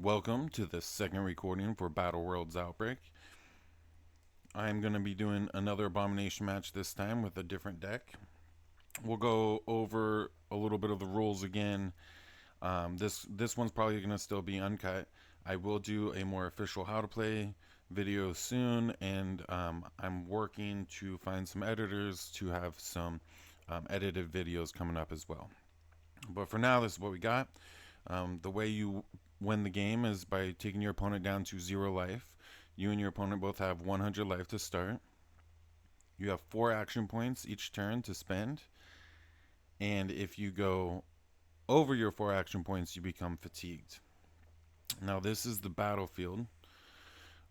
Welcome to the second recording for Battleworlds Outbreak. I'm going to be doing another Abomination match this time with a different deck. We'll go over a little bit of the rules again. This one's probably going to still be uncut. I will do a more official how to play video soon, and I'm working to find some editors to have some edited videos coming up as well. But for now, this is what we got. The way you win the game is by taking your opponent down to 0 life. You and your opponent both have 100 life to start. You have 4 action points each turn to spend. And if you go over your 4 action points, you become fatigued. Now this is the battlefield.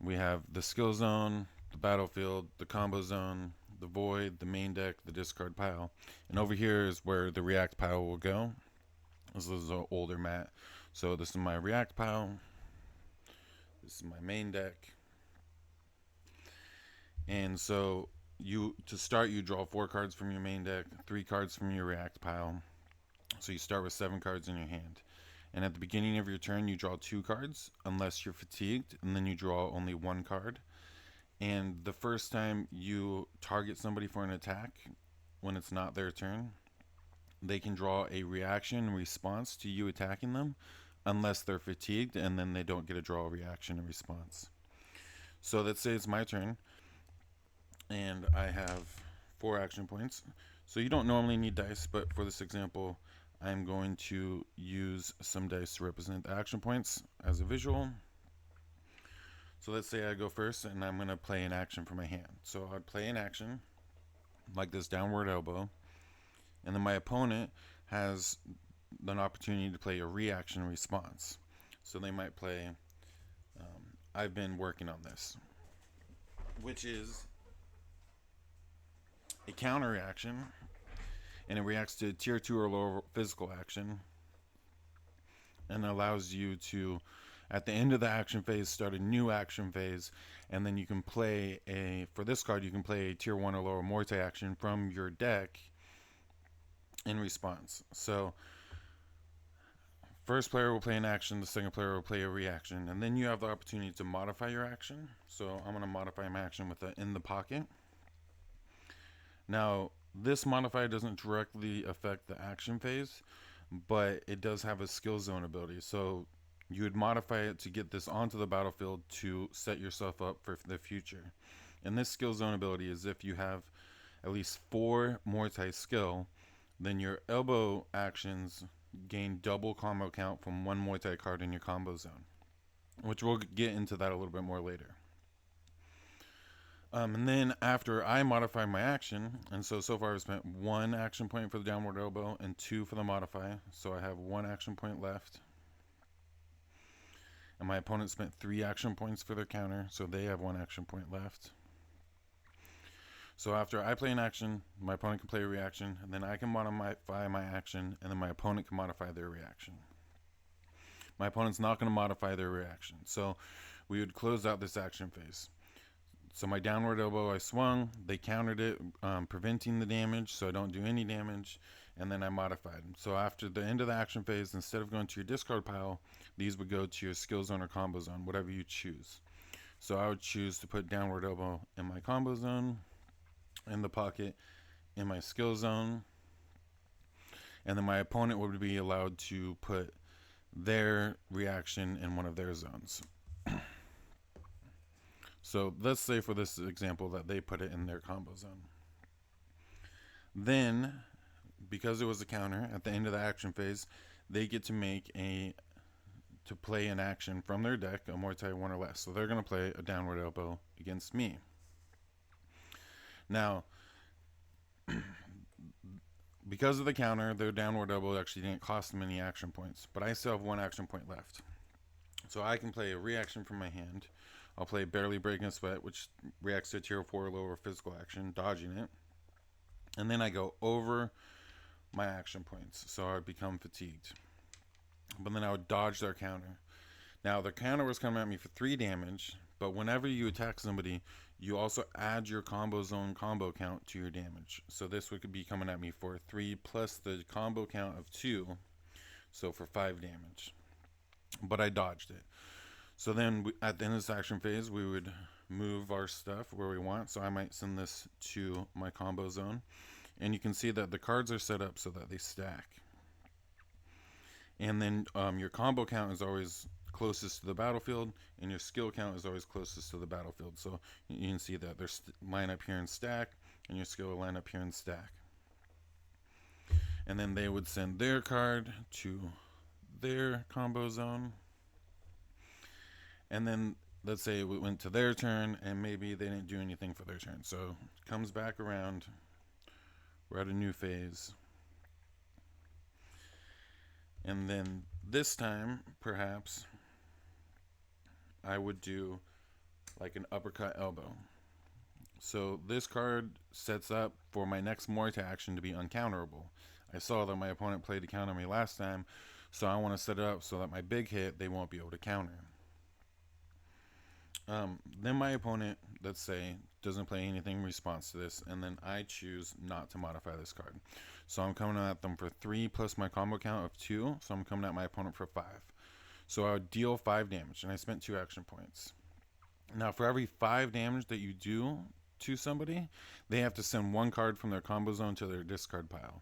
We have the skill zone, the battlefield, the combo zone, the void, the main deck, the discard pile. And over here is where the react pile will go. This is an older mat. So this is my react pile. This is my main deck. And so to start, you draw 4 cards from your main deck, 3 cards from your react pile. So you start with 7 cards in your hand. And at the beginning of your turn, you draw 2 cards unless you're fatigued, and then you draw only 1 card. And the first time you target somebody for an attack, when it's not their turn, they can draw a reaction response to you attacking them unless they're fatigued, and then they don't get to draw a reaction and response. So let's say it's my turn and I have 4 action points. So you don't normally need dice, but for this example, I'm going to use some dice to represent the action points as a visual. So let's say I go first and I'm going to play an action for my hand. So I'd play an action like this downward elbow, and then my opponent has an opportunity to play a reaction response. So they might play I've been working on this, which is a counter reaction, and it reacts to tier 2 or lower physical action and allows you to, at the end of the action phase, start a new action phase. And then you can play for this card, you can play a tier 1 or lower morte action from your deck in response. So first player will play an action, the second player will play a reaction, and then you have the opportunity to modify your action. So I'm going to modify my action with the in the pocket. Now this modifier doesn't directly affect the action phase, but it does have a skill zone ability. So you would modify it to get this onto the battlefield to set yourself up for the future. And this skill zone ability is if you have at least 4 morte skill, then your elbow actions gain double combo count from 1 morte card in your combo zone, which we'll get into that a little bit more later. And then after I modify my action, and so far I've spent 1 action point for the downward elbow and 2 for the modify, so I have 1 action point left. And my opponent spent 3 action points for their counter, so they have 1 action point left. So after I play an action, my opponent can play a reaction, and then I can modify my action, and then my opponent can modify their reaction. My opponent's not going to modify their reaction, so we would close out this action phase. So my downward elbow, I swung, they countered it, preventing the damage, so I don't do any damage, and then I modified them. So after the end of the action phase, instead of going to your discard pile, these would go to your skill zone or combo zone, whatever you choose. So I would choose to put downward elbow in my combo zone, in the pocket, in my skill zone, and then my opponent would be allowed to put their reaction in one of their zones. So let's say for this example that they put it in their combo zone. Then, because it was a counter, at the end of the action phase, they get to play an action from their deck, a morte 1 or less. So they're going to play a downward elbow against me. Now, because of the counter, their downward elbow actually didn't cost them any action points, but I still have 1 action point left. So I can play a reaction from my hand. I'll play Barely Breaking a Sweat, which reacts to a tier 4 or lower physical action, dodging it. And then I go over my action points, so I would become fatigued. But then I would dodge their counter. Now, their counter was coming at me for 3 damage, but whenever you attack somebody, you also add your combo zone combo count to your damage. So this would be coming at me for 3 plus the combo count of 2, so for 5 damage. but I dodged it. So then at the end of this action phase, we would move our stuff where we want. So I might send this to my combo zone. And you can see that the cards are set up so that they stack. And then your combo count is always closest to the battlefield, and your skill count is always closest to the battlefield. So you can see that there's line up here in stack, and your skill will line up here in stack. And then they would send their card to their combo zone. And then let's say it went to their turn, and maybe they didn't do anything for their turn. So it comes back around. We're at a new phase. And then this time, perhaps, I would do like an uppercut elbow. So this card sets up for my next Morta action to be uncounterable. I saw that my opponent played to counter me last time, so I want to set it up so that my big hit, they won't be able to counter. Then my opponent, let's say, doesn't play anything in response to this, and then I choose not to modify this card. So I'm coming at them for 3 plus my combo count of 2, so I'm coming at my opponent for 5. So I would deal 5 damage, and I spent 2 action points. Now for every 5 damage that you do to somebody, they have to send 1 card from their combo zone to their discard pile.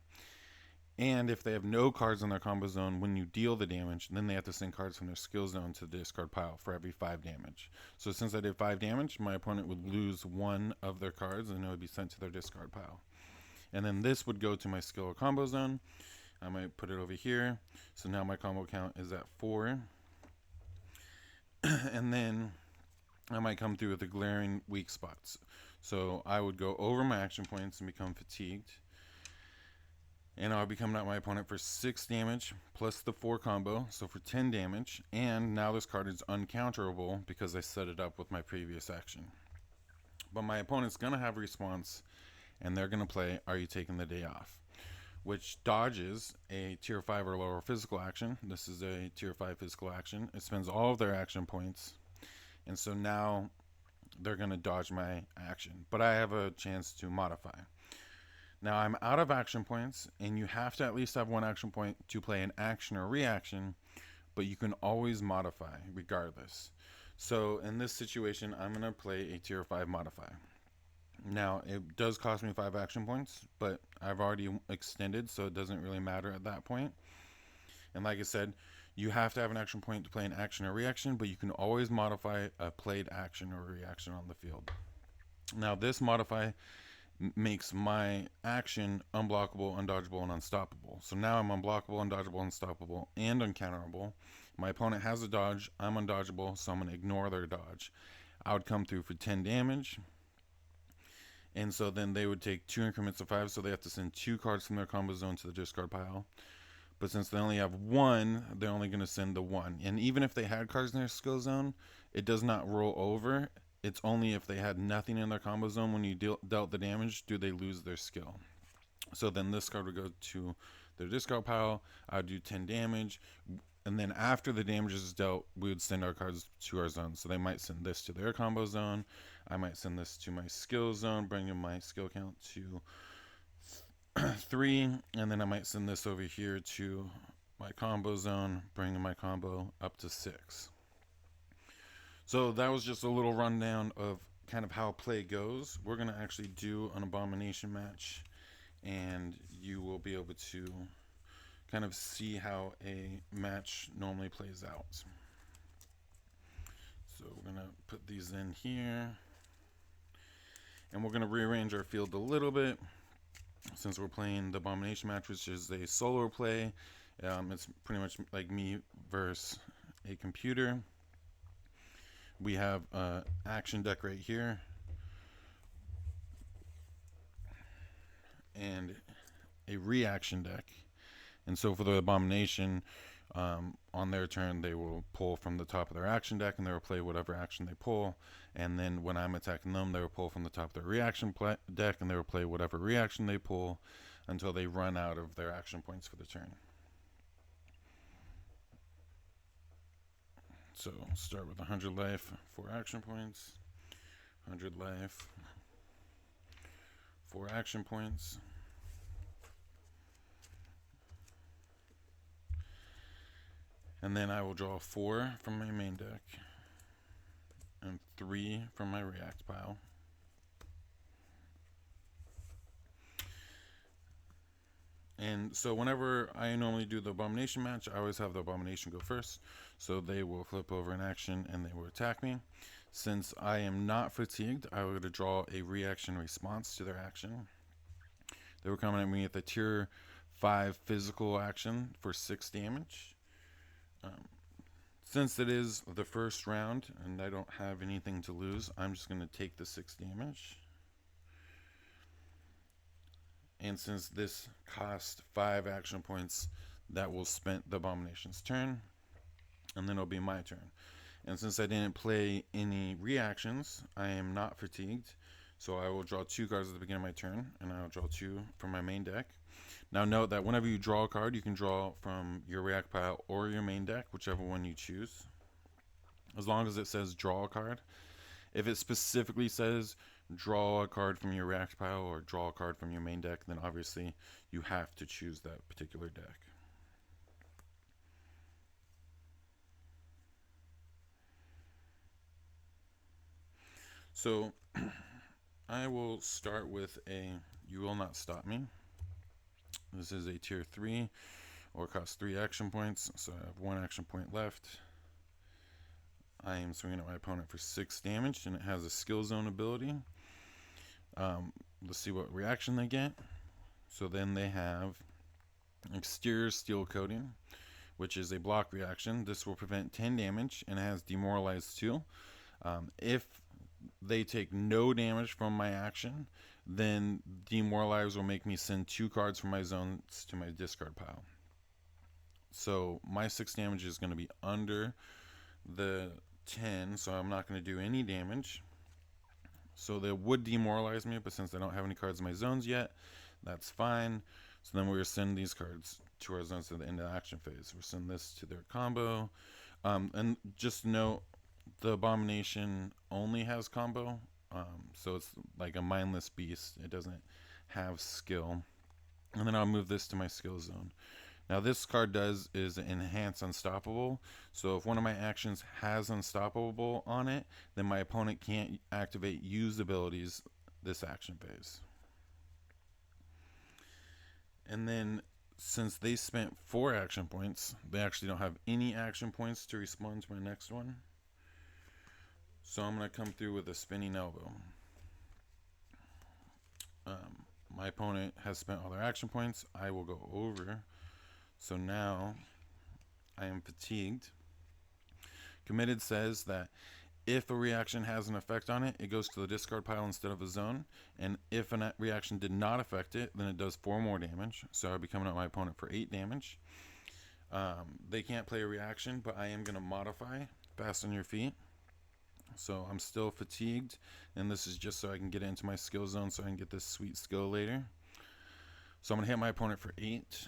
And if they have no cards in their combo zone when you deal the damage, then they have to send cards from their skill zone to the discard pile for every 5 damage. So since I did 5 damage, my opponent would lose 1 of their cards and it would be sent to their discard pile. And then this would go to my skill or combo zone. I might put it over here. So now my combo count is at 4. And then I might come through with the glaring weak spots. So I would go over my action points and become fatigued. And I'll be coming at my opponent for 6 damage plus the 4 combo, so for 10 damage. And now this card is uncounterable because I set it up with my previous action. But my opponent's going to have a response, and they're going to play Are You Taking the Day Off? Which dodges a tier 5 or lower physical action. This is a tier 5 physical action. It spends all of their action points. And so now they're going to dodge my action. But I have a chance to modify. Now I'm out of action points, and you have to at least have 1 action point to play an action or reaction, but you can always modify regardless. So in this situation, I'm going to play a tier 5 modify. Now it does cost me 5 action points, but I've already extended, so it doesn't really matter at that point. And like I said, you have to have an action point to play an action or reaction, but you can always modify a played action or reaction on the field. Now this modify makes my action unblockable, undodgeable, and unstoppable. So now I'm unblockable, undodgeable, unstoppable, and uncounterable. My opponent has a dodge. I'm undodgeable, so I'm going to ignore their dodge. I would come through for 10 damage. And so then they would take 2 increments of 5, so they have to send 2 cards from their combo zone to the discard pile. But since they only have 1, they're only going to send the 1. And even if they had cards in their skill zone, it does not roll over. It's only if they had nothing in their combo zone when you dealt the damage do they lose their skill. So then this card would go to their discard pile. I would do 10 damage. And then after the damage is dealt, we would send our cards to our zone. So they might send this to their combo zone. I might send this to my skill zone, bringing my skill count to 3. And then I might send this over here to my combo zone, bringing my combo up to 6. So that was just a little rundown of kind of how play goes. We're going to actually do an Abomination match, and you will be able to kind of see how a match normally plays out. So we're going to put these in here, and we're going to rearrange our field a little bit since we're playing the Abomination match, which is a solo play. It's pretty much like me versus a computer. We have an action deck right here, and a reaction deck. And so for the Abomination, on their turn, they will pull from the top of their action deck, and they will play whatever action they pull. And then when I'm attacking them, they will pull from the top of their reaction deck, and they will play whatever reaction they pull until they run out of their action points for the turn. So start with 100 life, 4 action points, 100 life, 4 action points. And then I will draw 4 from my main deck and 3 from my react pile. And so whenever I normally do the Abomination match, I always have the Abomination go first. So they will flip over in action and they will attack me. Since I am not fatigued, I will draw a reaction response to their action. They were coming at me with a tier 5 physical action for 6 damage. Since it is the first round and I don't have anything to lose, I'm just going to take the 6 damage. And since this cost 5 action points, that will spend the Abomination's turn, and then it'll be my turn. And since I didn't play any reactions, I am not fatigued, so I will draw 2 cards at the beginning of my turn, and I will draw 2 from my main deck. Now note that whenever you draw a card, you can draw from your react pile or your main deck, whichever one you choose, as long as it says draw a card. If it specifically says draw a card from your react pile or draw a card from your main deck, then obviously you have to choose that particular deck. So I will start with a You Will Not Stop Me. This is a tier 3 or costs 3 action points, so I have 1 action point left. I am swinging at my opponent for 6 damage, and it has a skill zone ability. Let's see what reaction they get. So then they have Exterior Steel Coating, which is a block reaction. This will prevent 10 damage, and it has Demoralize 2. If they take no damage from my action, then Demoralize will make me send 2 cards from my zones to my discard pile. So my 6 damage is going to be under the 10, so I'm not going to do any damage. So they would demoralize me, but since I don't have any cards in my zones yet, that's fine. So then we're going to send these cards to our zones at the end of the action phase. We'll send this to their combo. And just note, the Abomination only has combo, so it's like a mindless beast. It doesn't have skill. And then I'll move this to my skill zone. Now this card is Enhance Unstoppable, so if one of my actions has Unstoppable on it, then my opponent can't activate used abilities this action phase. And then since they spent 4 action points, they actually don't have any action points to respond to my next one. So I'm going to come through with a Spinning Elbow. My opponent has spent all their action points. I will go over. So now I am fatigued. Committed says that if a reaction has an effect on it, it goes to the discard pile instead of a zone. And if a reaction did not affect it, then it does 4 more damage. So I'll be coming at my opponent for 8 damage. They can't play a reaction, but I am going to modify Fast on Your Feet. So I'm still fatigued, and this is just so I can get into my skill zone so I can get this sweet skill later. So I'm going to hit my opponent for 8.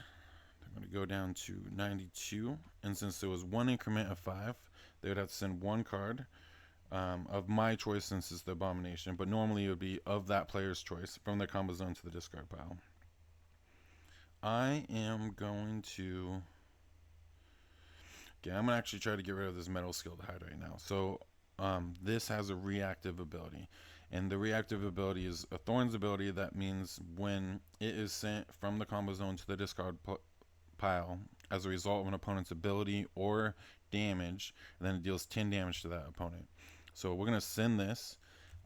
I'm going to go down to 92, and since there was 1 increment of 5, they would have to send 1 card of my choice, since it's the Abomination, but normally it would be of that player's choice from their combo zone to the discard pile. I am going to... Okay, I'm going to actually try to get rid of this Metal Skill to hide right now. So this has a reactive ability, and the reactive ability is a Thorns ability. That means when it is sent from the combo zone to the discard pile as a result of an opponent's ability or damage, then it deals 10 damage to that opponent. So we're going to send this.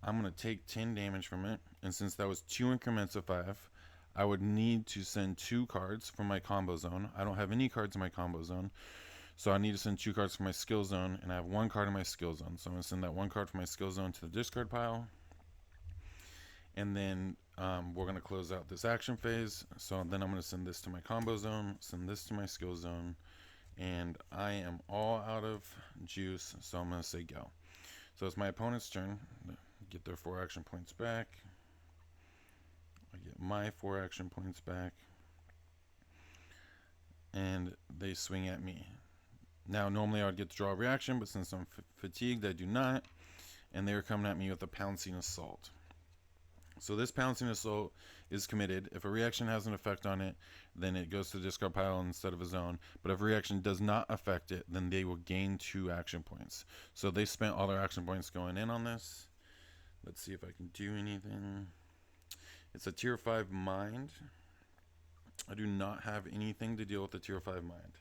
I'm going to take 10 damage from it, and since that was 2 increments of 5, I would need to send 2 cards from my combo zone. I don't have any cards in my combo zone, so I need to send 2 cards from my skill zone, and I have 1 card in my skill zone. So I'm going to send that 1 card from my skill zone to the discard pile. And then we're going to close out this action phase. So then I'm going to send this to my combo zone, send this to my skill zone, and I am all out of juice, so I'm going to say go. So it's my opponent's turn. Get their 4 action points back. I get my 4 action points back. And they swing at me. Now, normally I would get to draw a reaction, but since I'm fatigued, I do not. And they were coming at me with a Pouncing Assault. So this pouncing assault is committed. If a reaction has an effect on it, then it goes to the discard pile instead of a zone. But if a reaction does not affect it, then they will gain 2 action points. So they spent all their action points going in on this. Let's see if I can do anything. It's a tier 5 mind. I do not have anything to deal with the tier 5 mind.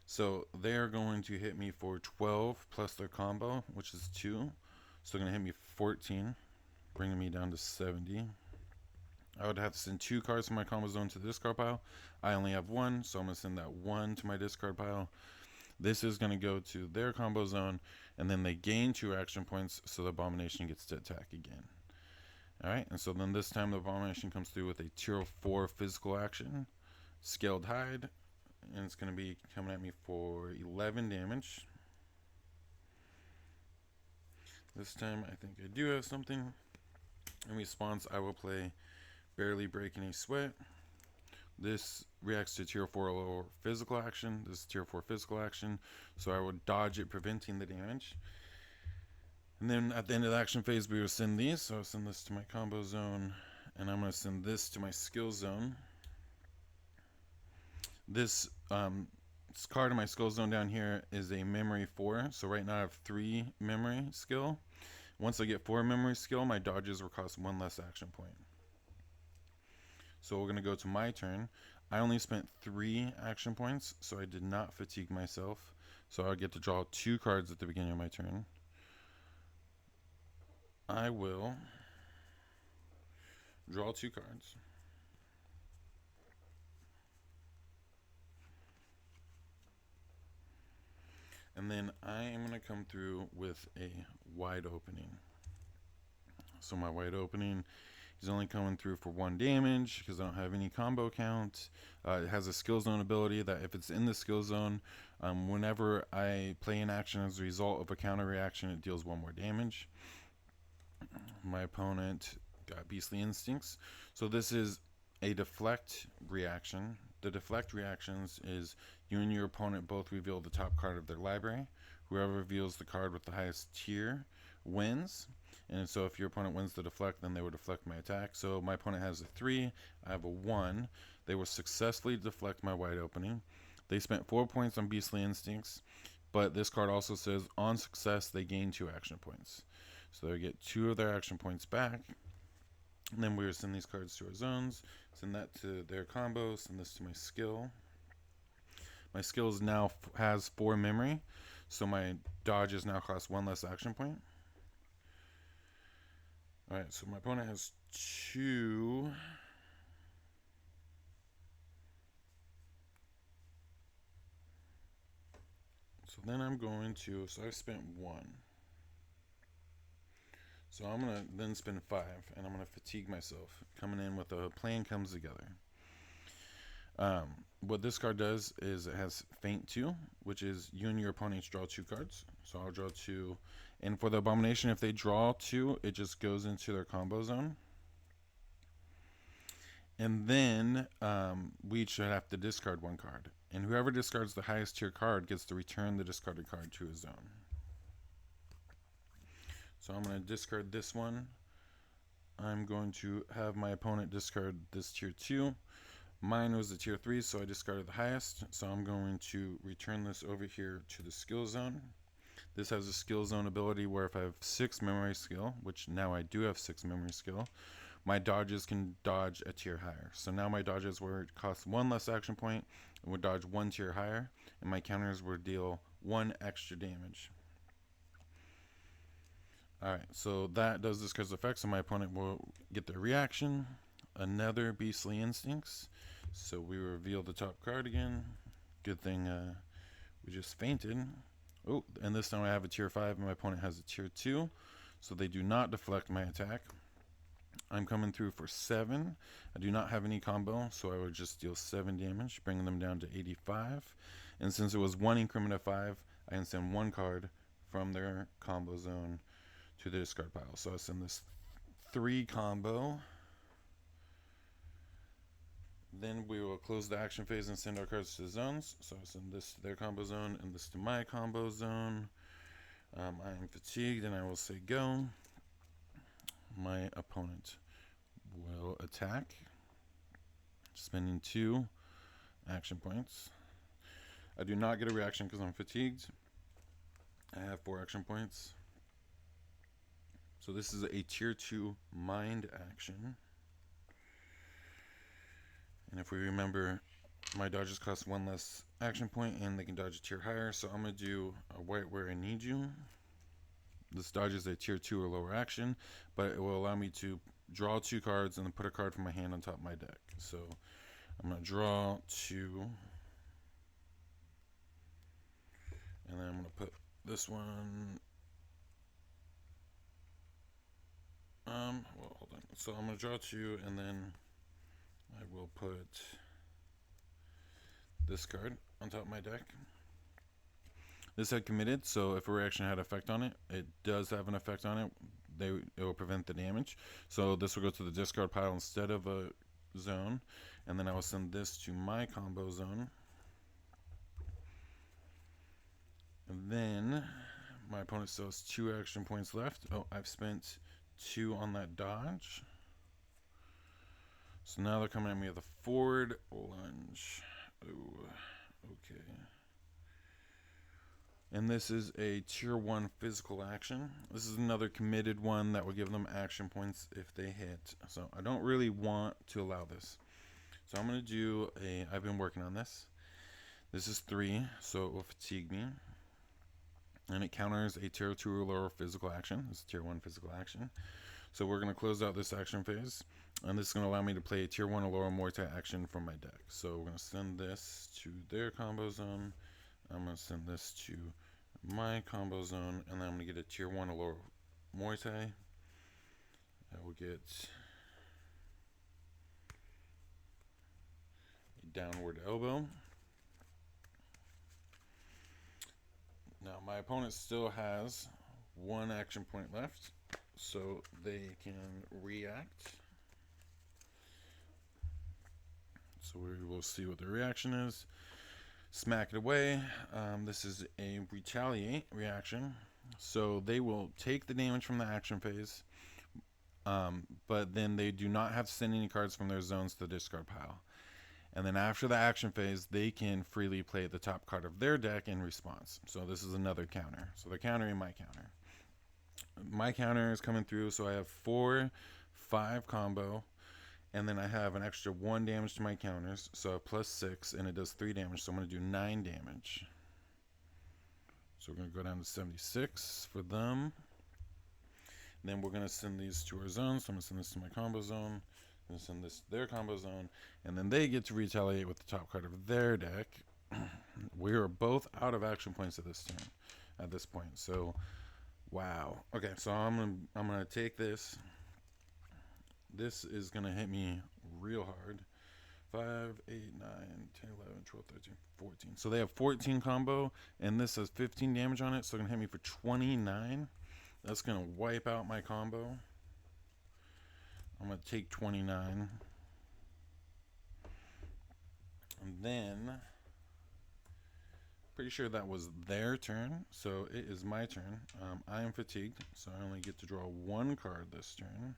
So they are going to hit me for 12 plus their combo, which is 2. So they're going to hit me 14, bringing me down to 70. I would have to send 2 cards from my combo zone to the discard pile. I only have 1, so I'm going to send that 1 to my discard pile. This is going to go to their combo zone, and then they gain 2 action points, so the Abomination gets to attack again. Alright, and so then this time the Abomination comes through with a tier 4 physical action, Scaled Hide, and it's going to be coming at me for 11 damage. This time I think I do have something. In response, I will play Barely Breaking a Sweat. This reacts to tier 4 lower physical action. This is tier 4 physical action, so I will dodge it, preventing the damage. And then at the end of the action phase, we will send these. So I'll send this to my combo zone, and I'm going to send this to my skill zone. This card in my skill zone down here is a memory 4. So right now I have 3 memory skill. Once I get 4 memory skill, my dodges will cost 1 less action point. So we're going to go to my turn. I only spent 3 action points, so I did not fatigue myself. So I'll get to draw 2 cards at the beginning of my turn. I will draw 2 cards. And then I am going to come through with a wide opening. So my wide opening is only coming through for 1 damage because I don't have any combo count. It has a skill zone ability that if it's in the skill zone, whenever I play an action as a result of a counter reaction, it deals 1 more damage. My opponent got Beastly Instincts. So this is a deflect reaction. The deflect reactions is you and your opponent both reveal the top card of their library. Whoever reveals the card with the highest tier wins. And so if your opponent wins the deflect, then they will deflect my attack. So my opponent has a 3, I have a 1. They will successfully deflect my wide opening. They spent 4 points on Beastly Instincts, but this card also says on success they gain 2 action points. So they get 2 of their action points back. And then we will send these cards to our zones, send that to their combo, send this to my skill. My skills now has 4 memory, so my dodges now cost 1 less action point. Alright, so my opponent has 2. So then I'm going to, so I spent 1. So I'm going to then spend 5, and I'm going to fatigue myself. Coming in with a plan comes together. What this card does is it has Feint 2, which is you and your opponent draw 2 cards. So I'll draw 2. And for the Abomination, if they draw 2, it just goes into their combo zone. And then we each should have to discard 1 card. And whoever discards the highest tier card gets to return the discarded card to his zone. So I'm going to discard this one. I'm going to have my opponent discard this tier 2. Mine was a tier 3, so I discarded the highest. So I'm going to return this over here to the skill zone. This has a skill zone ability where if I have 6 memory skill, which now I do have 6 memory skill, my dodges can dodge a tier higher. So now my dodges would cost 1 less action point and would dodge 1 tier higher, and my counters would deal 1 extra damage. Alright, so that does this card's effect, so my opponent will get their reaction. Another Beastly Instincts. So we reveal the top card again. Good thing we just fainted. Oh, and this time I have a tier 5 and my opponent has a tier 2. So they do not deflect my attack. I'm coming through for 7. I do not have any combo, so I would just deal 7 damage, bringing them down to 85. And since it was 1 increment of 5, I can send 1 card from their combo zone to the discard pile. So I send this 3 combo. Then we will close the action phase and send our cards to the zones. So I send this to their combo zone and this to my combo zone. I am fatigued and I will say go. My opponent will attack, spending 2 action points. I do not get a reaction because I'm fatigued. I have 4 action points. So this is a tier 2 mind action. And if we remember, my dodges cost 1 less action point and they can dodge a tier higher. So I'm going to do a white where I need you. This dodges a tier 2 or lower action, but it will allow me to draw 2 cards and then put a card from my hand on top of my deck. So I'm going to draw 2. And then I'm going to put this one. Well, hold on. So I'm going to draw 2, and then I will put this card on top of my deck. This had committed, so if a reaction had effect on it, it does have an effect on it. It will prevent the damage. So this will go to the discard pile instead of a zone, and then I will send this to my combo zone. And then my opponent still has 2 action points left. Oh, I've spent 2 on that dodge. So now they're coming at me with a forward lunge. Oh, okay. And this is a tier 1 physical action. This is another committed one that will give them action points if they hit. So I don't really want to allow this. So I'm going to do I've been working on this. This is 3, so it will fatigue me. And it counters a tier 2 or lower physical action. This is tier 1 physical action. So we're going to close out this action phase. And this is going to allow me to play a tier 1 or lower Muay Thai action from my deck. So we're going to send this to their combo zone. I'm going to send this to my combo zone. And then I'm going to get a tier 1 or lower Muay Thai. I will get a downward elbow. Now my opponent still has 1 action point left, so they can react. So we will see what the reaction is. Smack it away. This is a retaliate reaction, so they will take the damage from the action phase, but then they do not have to send any cards from their zones to the discard pile. And then after the action phase, they can freely play the top card of their deck in response. So this is another counter. So they're countering my counter. My counter is coming through, so I have 4, 5 combo. And then I have an extra 1 damage to my counters. So plus 6, and it does 3 damage. So I'm going to do 9 damage. So we're going to go down to 76 for them. And then we're going to send these to our zones. So I'm going to send this to my combo zone. I'm going to send this to their combo zone, and then they get to retaliate with the top card of their deck. We are both out of action points at this point. So, wow. Okay, so I'm gonna take this. This is gonna hit me real hard. 5, 8, 9, 10, 11, 12, 13, 14. So they have 14 combo, and this has 15 damage on it. So it's gonna hit me for 29. That's gonna wipe out my combo. I'm going to take 29. And then, pretty sure that was their turn, so it is my turn. I am fatigued, so I only get to draw 1 card this turn.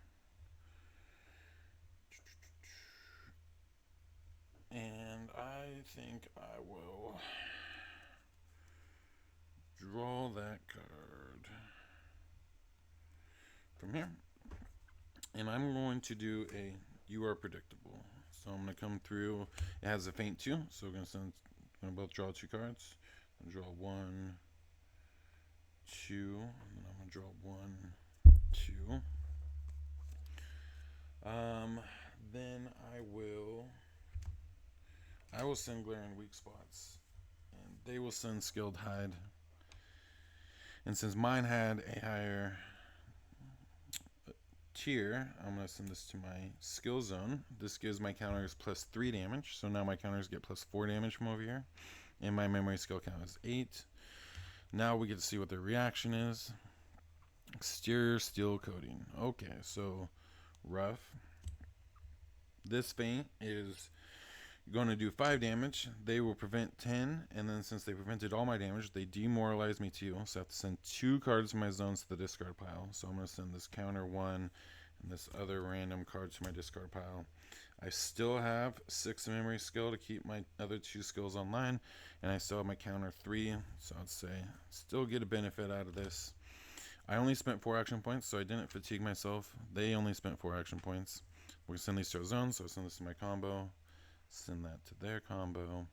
And I think I will draw that card from here. And I'm going to do a You Are Predictable. So I'm going to come through. It has a feint 2, so we're going to both draw 2 cards. I'm going to draw 1, 2, and then I'm going to draw 1, 2. Then I will send Glare in weak spots, and they will send Skilled Hide. And since mine had a higher tier, I'm going to send this to my skill zone. This gives my counters plus 3 damage, so now my counters get plus 4 damage from over here, and my memory skill count is 8. Now we get to see what their reaction is. Exterior steel coating. Okay, so rough. This feint is going to do 5 damage. They will prevent 10, and then since they prevented all my damage, they demoralize me too. So I have to send 2 cards from my zones to the discard pile. So I'm going to send this counter 1, and this other random card to my discard pile. I still have 6 memory skill to keep my other 2 skills online, and I still have my counter 3, so I'd say still get a benefit out of this. I only spent 4 action points, so I didn't fatigue myself. They only spent 4 action points. We're going to send these to our zone, so I send this to my combo, send that to their combo,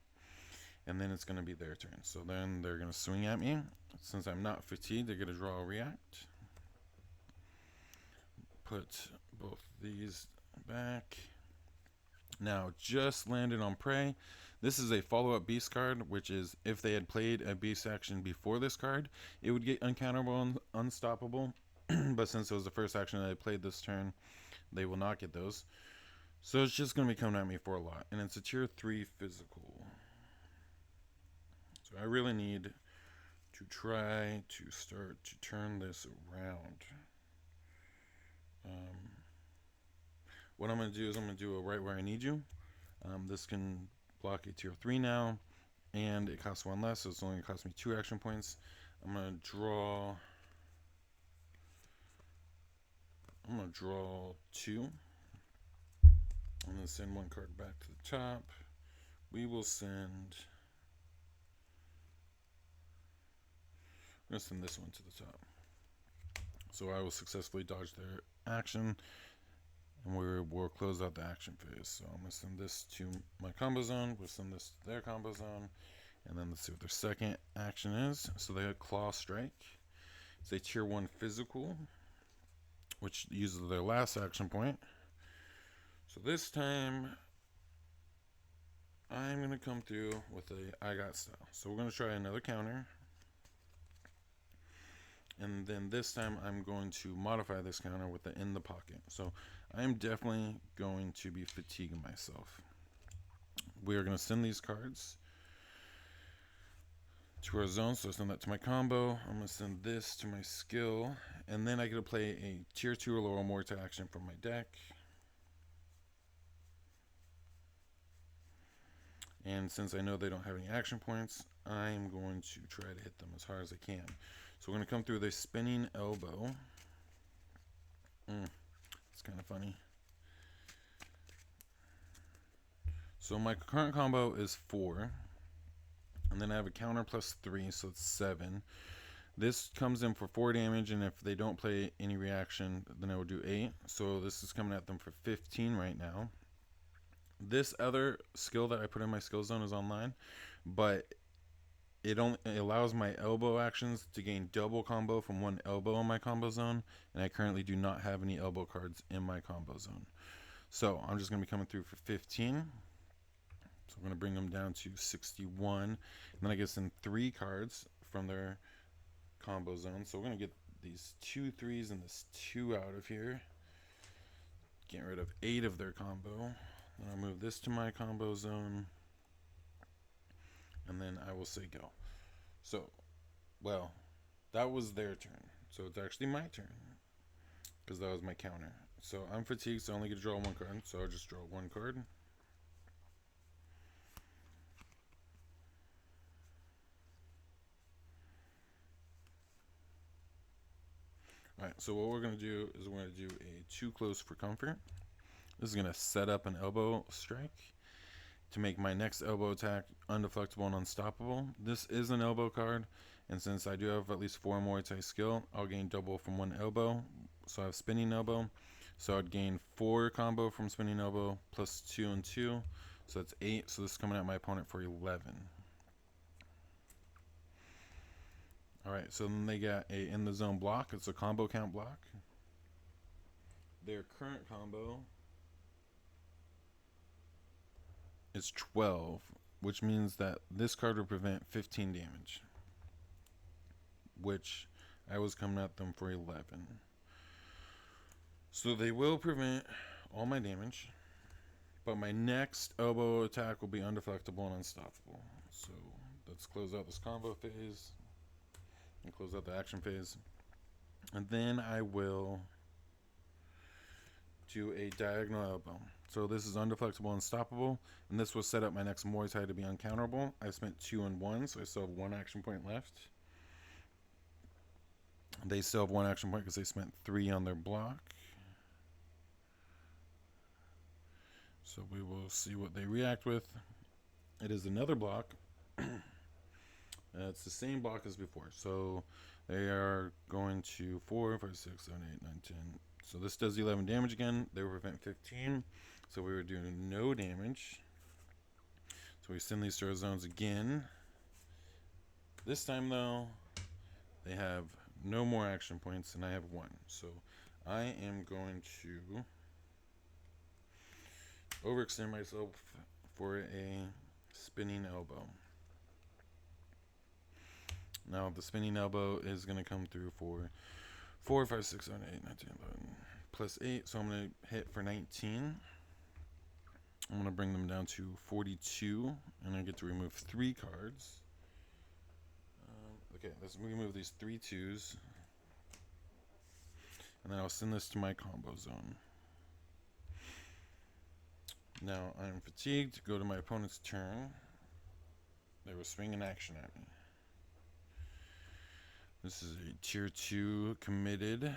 and then it's going to be their turn. So then they're going to swing at me. Since I'm not fatigued, they're going to draw a react. Put both these back. Now, just landed on prey. This is a follow-up beast card, which is if they had played a beast action before this card, it would get uncounterable and unstoppable. But since it was the first action that I played this turn, they will not get those. So it's just going to be coming at me for a lot. And it's a tier 3 physical. So I really need to try to start to turn this around. What I'm going to do is I'm going to do a right where I need you. This can block a tier 3 now, and it costs 1 less, so it's only going to cost me 2 action points. I'm going to draw 2. I'm going to send 1 card back to the top. We will send... I'm going to send this one to the top. So I will successfully dodge their action, and we'll close out the action phase. So I'm going to send this to my combo zone. We'll send this to their combo zone. And then let's see what their second action is. So they have Claw Strike. It's a tier 1 physical, which uses their last action point. So this time, I'm going to come through with a I Got Style. So we're going to try another counter. And then this time I'm going to modify this counter with the in the pocket. So I am definitely going to be fatiguing myself. We are going to send these cards to our zone. So send that to my combo. I'm going to send this to my skill. And then I get to play a tier 2 or lower Morta action from my deck. And since I know they don't have any action points, I'm going to try to hit them as hard as I can. So we're going to come through with a spinning elbow. It's kind of funny. So my current combo is 4. And then I have a counter plus 3, so it's 7. This comes in for 4 damage, and if they don't play any reaction, then I will do 8. So this is coming at them for 15 right now. This other skill that I put in my skill zone is online, but it allows my elbow actions to gain double combo from 1 elbow in my combo zone, and I currently do not have any elbow cards in my combo zone. So I'm just going to be coming through for 15. So I'm going to bring them down to 61, and then I get some 3 cards from their combo zone. So we're going to get these 2 3s and this 2 out of here. Getting rid of 8 of their combo. Then I'll move this to my combo zone. And then I will say go. So, well, that was their turn. So it's actually my turn, because that was my counter. So I'm fatigued, so I only get to draw 1 card. So I'll just draw 1 card. Alright, so what we're going to do is we're going to do a too close for comfort. This is going to set up an elbow strike to make my next elbow attack undeflectable and unstoppable. This is an elbow card, and since I do have at least 4 more Muay skill, I'll gain double from 1 elbow. So I have spinning elbow, so I'd gain 4 combo from spinning elbow plus 2 and 2, so that's 8. So this is coming at my opponent for 11. Alright, so then they got a in the zone block. It's a combo count block. Their current combo is 12, which means that this card will prevent 15 damage, which I was coming at them for 11. So they will prevent all my damage, but my next elbow attack will be undeflectable and unstoppable. So let's close out this combo phase and close out the action phase, and then I will do a diagonal elbow. So this is undeflectable, unstoppable, and this will set up my next Muay Thai to be uncounterable. I spent 2 and 1, so I still have 1 action point left. They still have 1 action point because they spent 3 on their block. So we will see what they react with. It is another block. It's the same block as before. So they are going to 4, 5, 6, 7, 8, 9, 10. So this does 11 damage again. They will prevent 15. So we were doing no damage. So we send these to our zones again. This time though, they have no more action points and I have 1. So I am going to overextend myself for a spinning elbow. Now the spinning elbow is going to come through for 4, 5, 6, 7, 8, 9, 10, 11, plus 8. So I'm going to hit for 19. I'm going to bring them down to 42, and I get to remove 3 cards. Okay, let's remove these 3 2s, and then I'll send this to my combo zone. Now I'm fatigued. Go to my opponent's turn. They will swing an action at me. This is a tier 2 committed.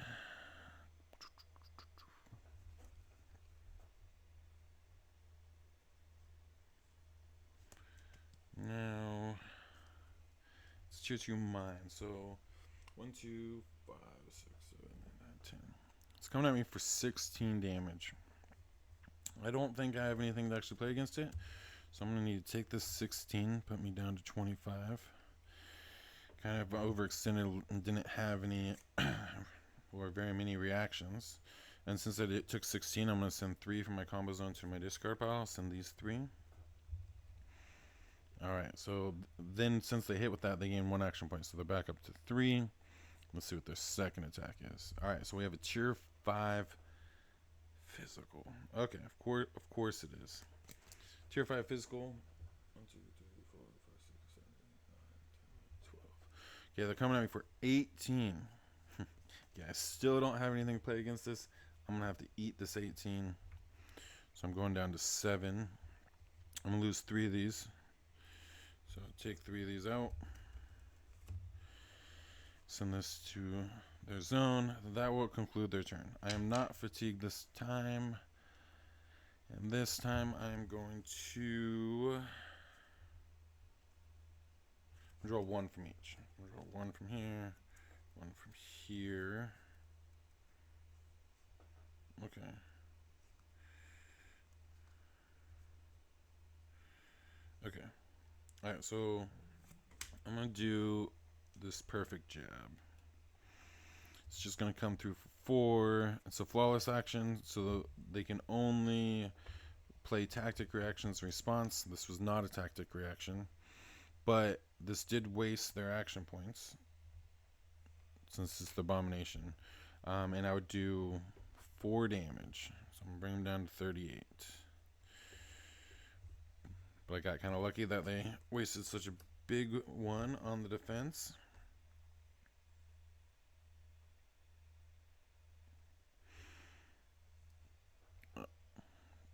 Now it's tier 2 mine. So 1, 2, 5, 6, 7, 8, 9, 10. It's coming at me for 16 damage. I don't think I have anything to actually play against it. So I'm going to need to take this 16, put me down to 25. Kind of overextended and didn't have any or very many reactions. And since it took 16, I'm going to send 3 from my combo zone to my discard pile. I'll send these 3. Alright, so then since they hit with that, they gain 1 action point. So they're back up to 3. Let's see what their second attack is. Alright, so we have a tier 5 physical. Okay, of course it is. Tier 5 physical. 1, 2, 3, 4, 5, 6, 7, 8, 9, 10, 12. Okay, they're coming at me for 18. Yeah, I still don't have anything to play against this. I'm going to have to eat this 18. So I'm going down to 7. I'm going to lose 3 of these. So take 3 of these out. Send this to their zone. That will conclude their turn. I am not fatigued this time. And this time I'm going to draw 1 from each. Draw 1 from here, 1 from here. Okay. Okay. Alright, so I'm going to do this perfect jab. It's just going to come through for 4. It's a flawless action, so they can only play tactic reactions in response. This was not a tactic reaction, but this did waste their action points since it's the Abomination. And I would do 4 damage. So I'm going to bring them down to 38. But I got kind of lucky that they wasted such a big one on the defense.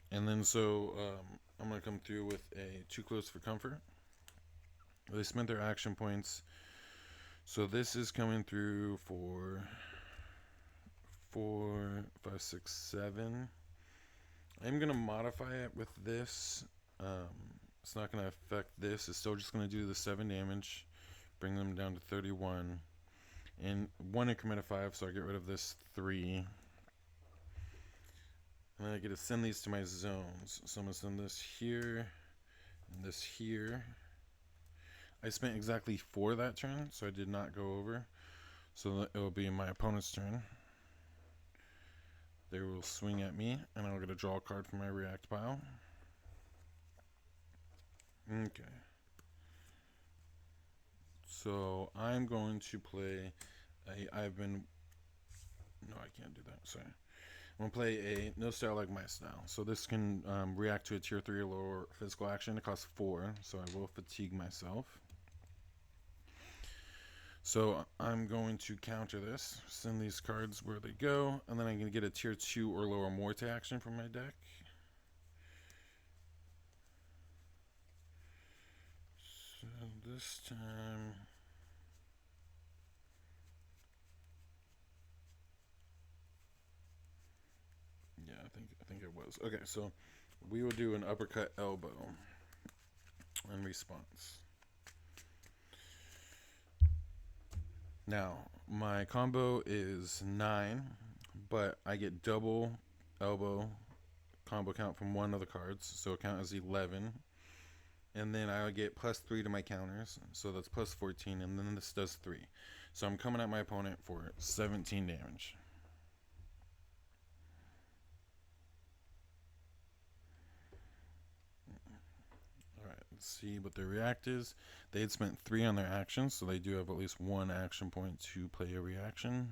And then so I'm going to come through with a too close for comfort. They spent their action points. So this is coming through for 4, 5, 6, 7. I'm going to modify it with this. It's not going to affect this. It's still just going to do the 7 damage. Bring them down to 31. And 1 increment of 5, so I get rid of this 3. And then I get to send these to my zones. So I'm going to send this here and this here. I spent exactly 4 that turn, so I did not go over. So it will be my opponent's turn. They will swing at me, and I'll get a draw card from my react pile. Okay. So I'm going to play no, I can't do that, sorry. I'm going to play a no style like my style. So this can react to a tier 3 or lower physical action. It costs 4, so I will fatigue myself. So I'm going to counter this, send these cards where they go, and then I'm going to get a tier 2 or lower Morte action from my deck. So this time... Yeah, I think it was. Okay, so We will do an uppercut elbow in response. Now, my combo is 9, but I get double elbow combo count from one of the cards, so it counts as 11. And then I get plus 3 to my counters, so that's plus 14, and then this does 3. So I'm coming at my opponent for 17 damage. Alright, let's see what their react is. They had spent 3 on their actions, so they do have at least 1 action point to play a reaction.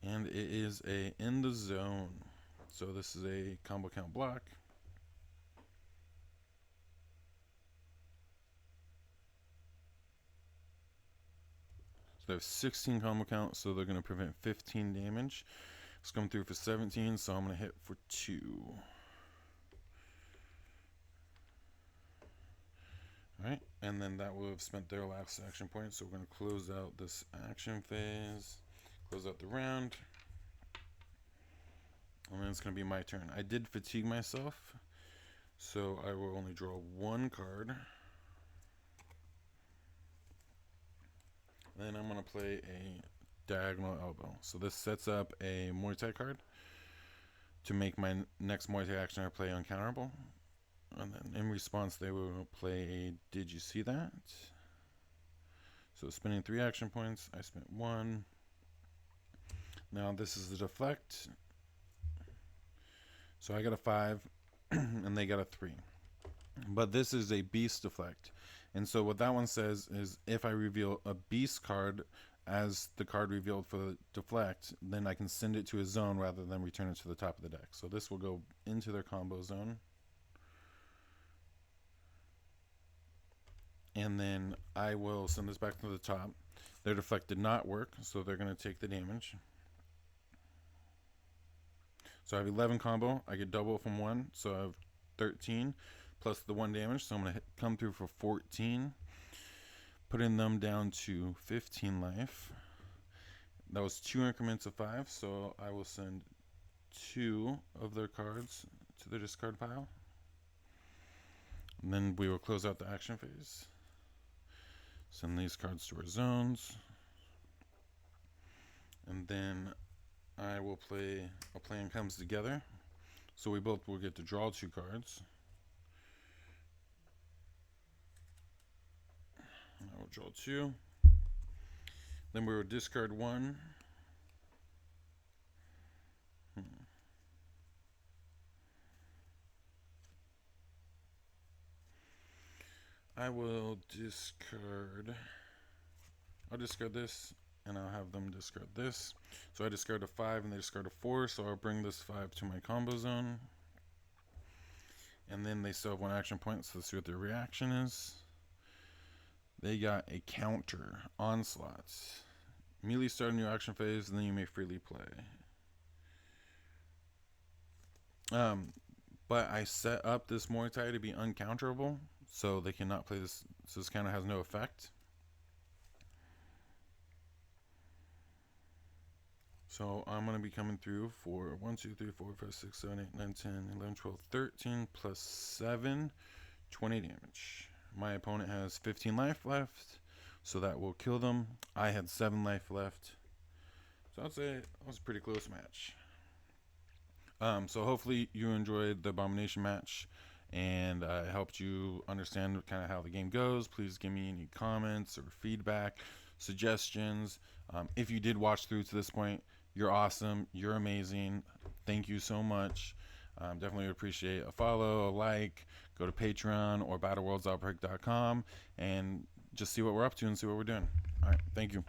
And it is a in the zone. So this is a combo count block. So they have 16 combo count, so they're going to prevent 15 damage. It's coming through for 17, so I'm going to hit for 2. Alright, and then that will have spent their last action point, so we're going to close out this action phase, close out the round. And then it's going to be my turn. I did fatigue myself, so I will only draw 1 card. Then I'm going to play a diagonal elbow. So this sets up a Muay Thai card to make my next Muay Thai action I play uncounterable. And then in response, they will play a Did You See That? So spending 3 action points, I spent 1. Now this is the deflect. So I got a 5, and they got a 3. But this is a beast deflect. And so what that one says is if I reveal a beast card as the card revealed for the deflect, then I can send it to a zone rather than return it to the top of the deck. So this will go into their combo zone. And then I will send this back to the top. Their deflect did not work, so they're going to take the damage. So I have 11 combo. I get double from 1, so I have 13 plus the 1 damage. So I'm going to come through for 14, putting them down to 15 life. That was 2 increments of 5, so I will send 2 of their cards to the discard pile. And then we will close out the action phase. Send these cards to our zones. And then I will play A Plan Comes Together. So we both will get to draw 2 cards. And I will draw 2. Then we will discard 1. I will discard. I'll discard this, and I'll have them discard this. So I discard a 5, and they discard a 4, so I'll bring this 5 to my combo zone. And then they still have 1 action point, so let's see what their reaction is. They got a counter, onslaught. Immediately start a new action phase, and then you may freely play. But I set up this Muay Thai to be uncounterable, so they cannot play this. So this kind of has no effect. So I'm going to be coming through for 1, 2, 3, 4, 5, 6, 7, 8, 9, 10, 11, 12, 13, plus 7, 20 damage. My opponent has 15 life left, so that will kill them. I had 7 life left. So I'd say it was a pretty close match. So hopefully you enjoyed the Abomination match, and I helped you understand kind of how the game goes. Please give me any comments or feedback, suggestions. If you did watch through to this point, you're awesome. You're amazing. Thank you so much. Definitely would appreciate a follow, a like. Go to Patreon or BattleworldsOutbreak.com and just see what we're up to and see what we're doing. All right. Thank you.